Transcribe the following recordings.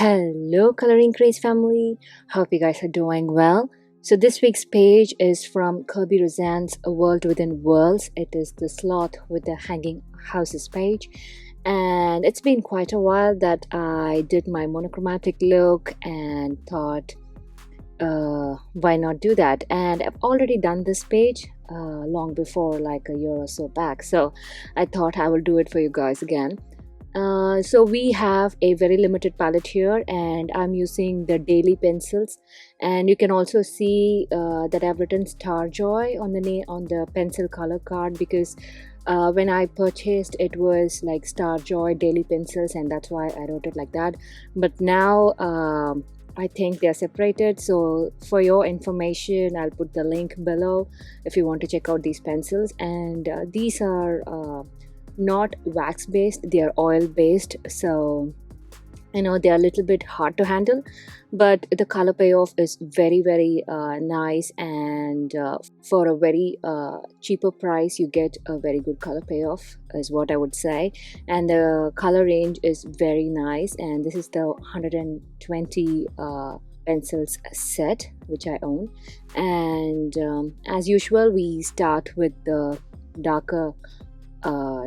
Hello, Coloring Craze family. Hope you guys are doing well. So this week's page is from Kerby Rosanes' A World Within Worlds. It is the sloth with the hanging houses page. And it's been quite a while that I did my monochromatic look and thought, why not do that? And I've already done this page long before, like a year or so back. So I thought I will do it for you guys again. So we have a very limited palette here, and I'm using the DELI pencils, and you can also see that I've written Star Joy on the pencil color card, because when I purchased it was like Star Joy DELI pencils, and that's why I wrote it like that. But now I think they're separated, so for your information I'll put the link below if you want to check out these pencils. And these are not wax based, they are oil based, so you know they are a little bit hard to handle, but the color payoff is very nice, and for a very cheaper price you get a very good color payoff is what I would say. And the color range is very nice, and this is the 120 pencils set which I own. And as usual, we start with the darker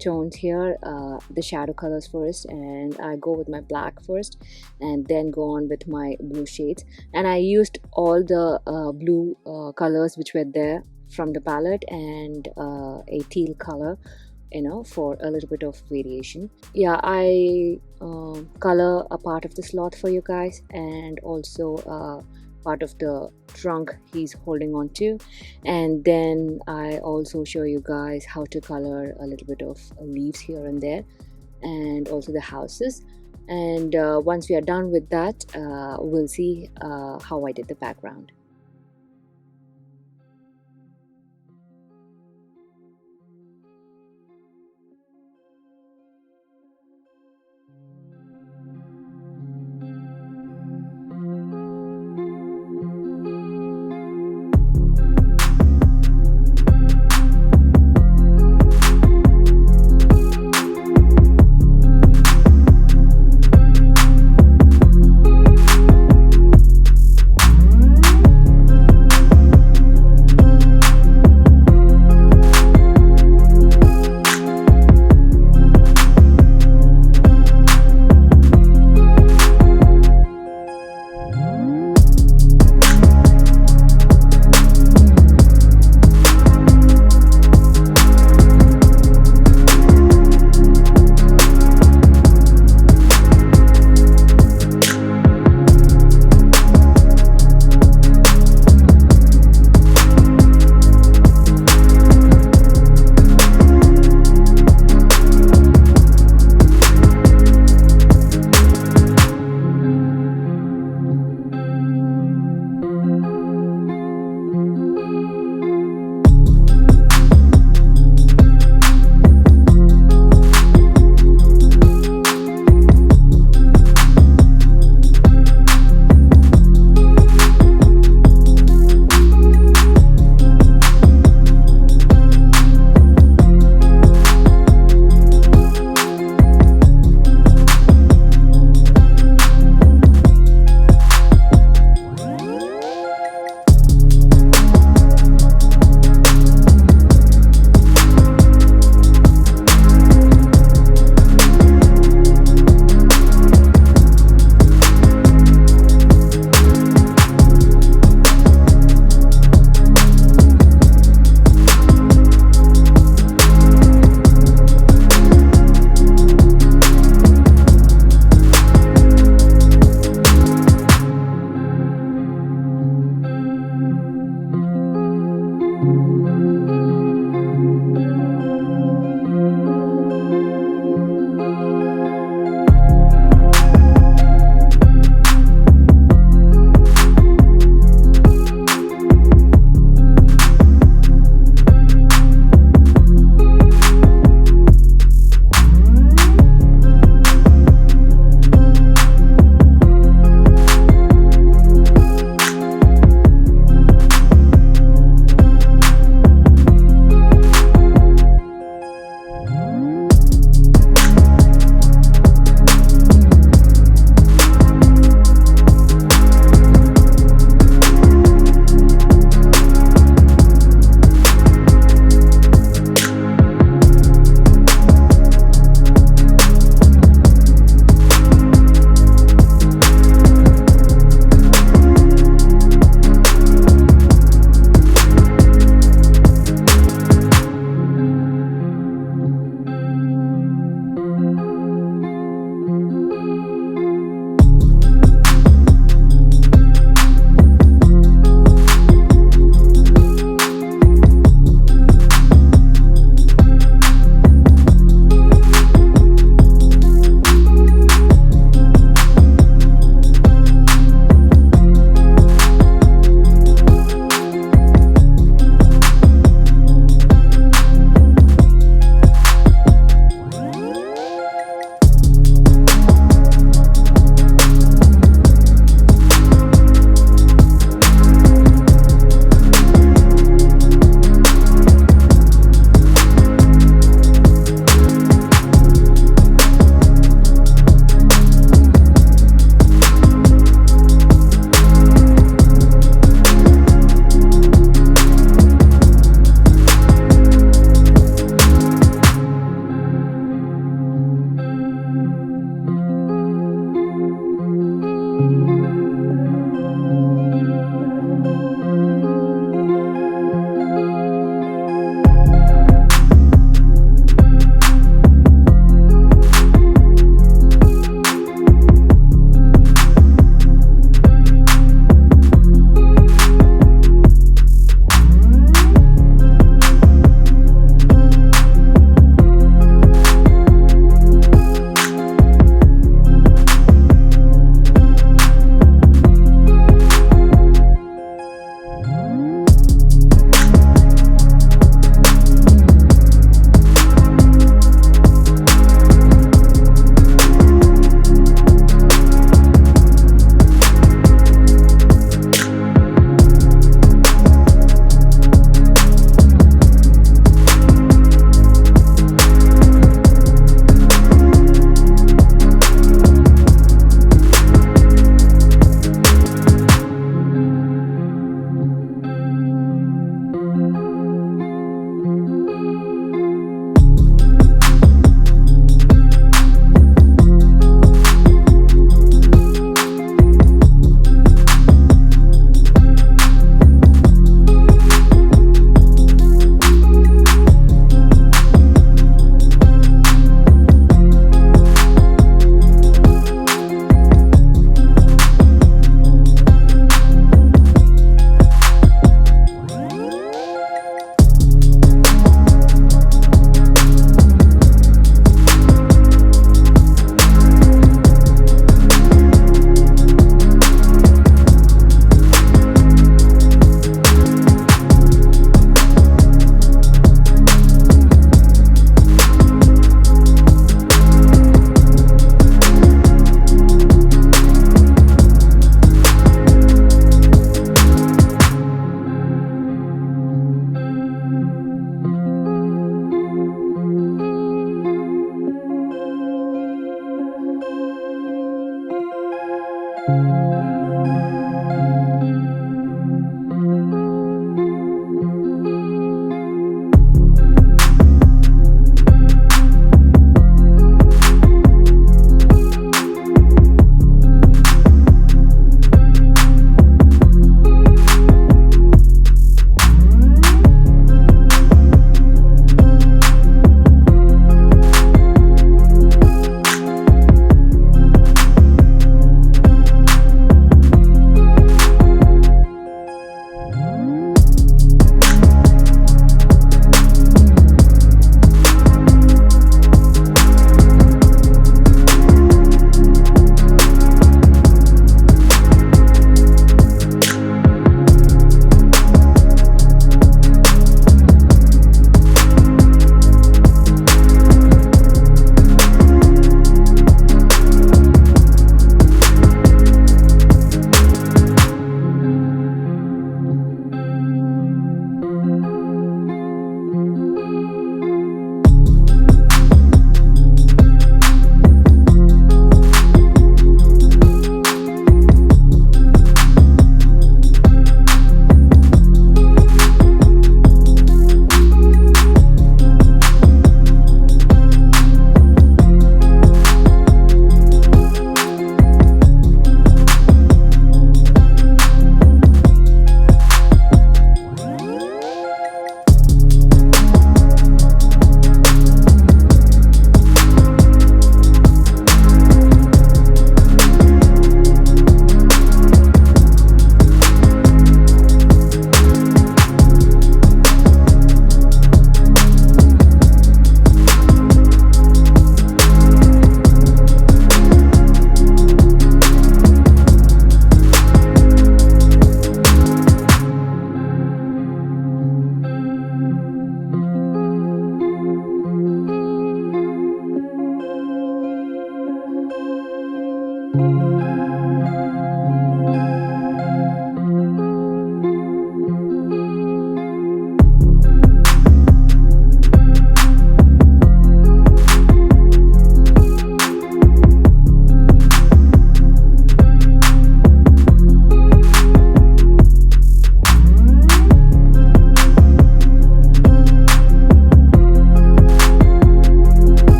tones here, the shadow colors first, and I go with my black first and then go on with my blue shades. And I used all the blue colors which were there from the palette, and a teal color, you know, for a little bit of variation. Yeah, I color a part of the sloth for you guys, and also part of the trunk he's holding on to, and then I also show you guys how to color a little bit of leaves here and there, and also the houses. And once we are done with that, we'll see how I did the background.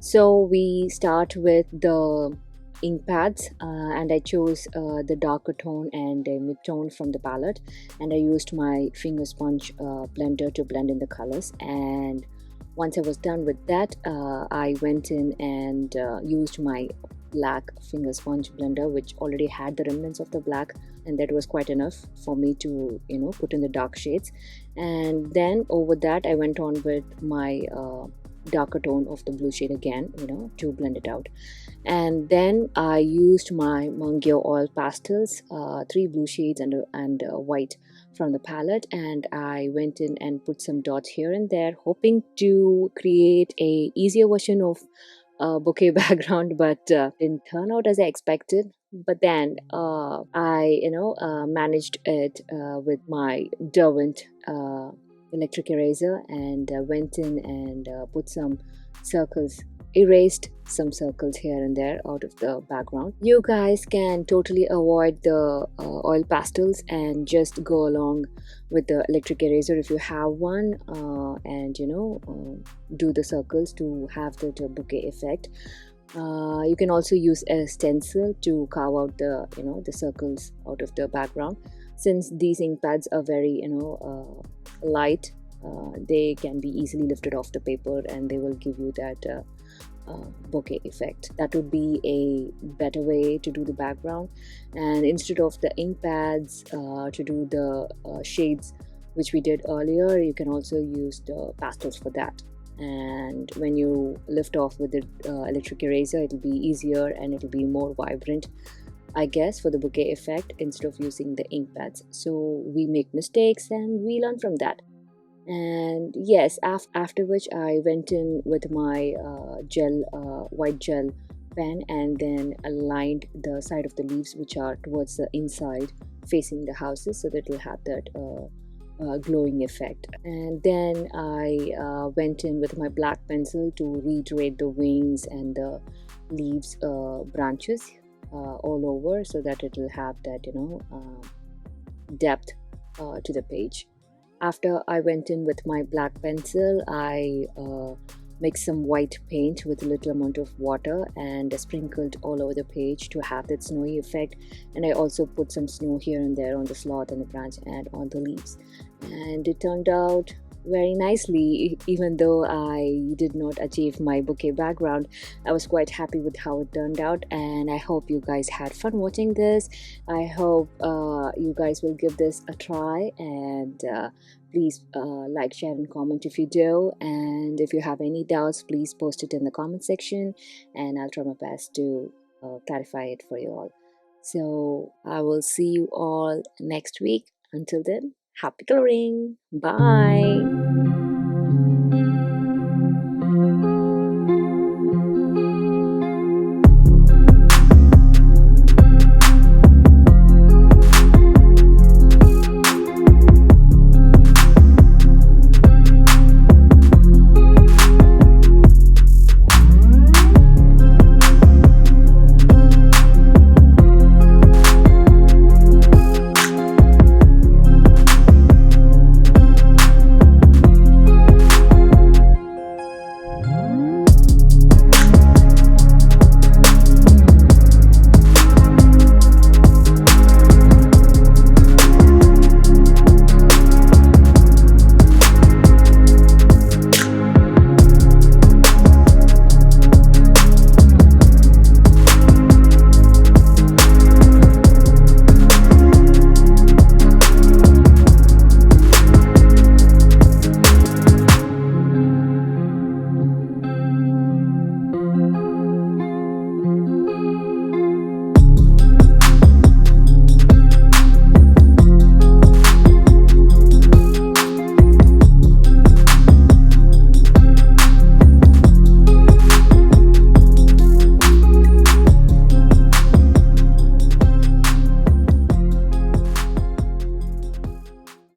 So we start with the ink pads, and I chose the darker tone and a mid tone from the palette, and I used my finger sponge blender to blend in the colors. And once I was done with that, I went in and used my black finger sponge blender, which already had the remnants of the black, and that was quite enough for me to put in the dark shades. And then over that I went on with my darker tone of the blue shade again, to blend it out. And then I used my MUNGYO oil pastels, three blue shades and white from the palette, and I went in and put some dots here and there, hoping to create a easier version of bouquet background, but didn't turn out as I expected. But then I managed it with my Derwent electric eraser, and went in and put some circles, erased some circles here and there out of the background. You guys can totally avoid the oil pastels and just go along with the electric eraser if you have one, and do the circles to have the bouquet effect. You can also use a stencil to carve out the circles out of the background. Since these ink pads are very light, they can be easily lifted off the paper, and they will give you that bokeh effect. That would be a better way to do the background. And instead of the ink pads to do the shades which we did earlier, you can also use the pastels for that. And when you lift off with the electric eraser, it'll be easier and it'll be more vibrant, I guess, for the bouquet effect instead of using the ink pads. So we make mistakes and we learn from that. And yes, after which I went in with my white gel pen, and then aligned the side of the leaves which are towards the inside facing the houses, so that it'll have that glowing effect. And then I went in with my black pencil to reiterate the wings and the leaves branches all over, so that it will have that depth to the page. After I went in with my black pencil, I mixed some white paint with a little amount of water and sprinkled all over the page to have that snowy effect. And I also put some snow here and there on the slot and the branch and on the leaves. And it turned out very nicely. Even though I did not achieve my bouquet background, I was quite happy with how it turned out, and I hope you guys had fun watching this. I hope you guys will give this a try, and please like, share and comment if you do. And if you have any doubts, please post it in the comment section, and I'll try my best to clarify it for you all. So I will see you all next week. Until then, happy coloring. Bye.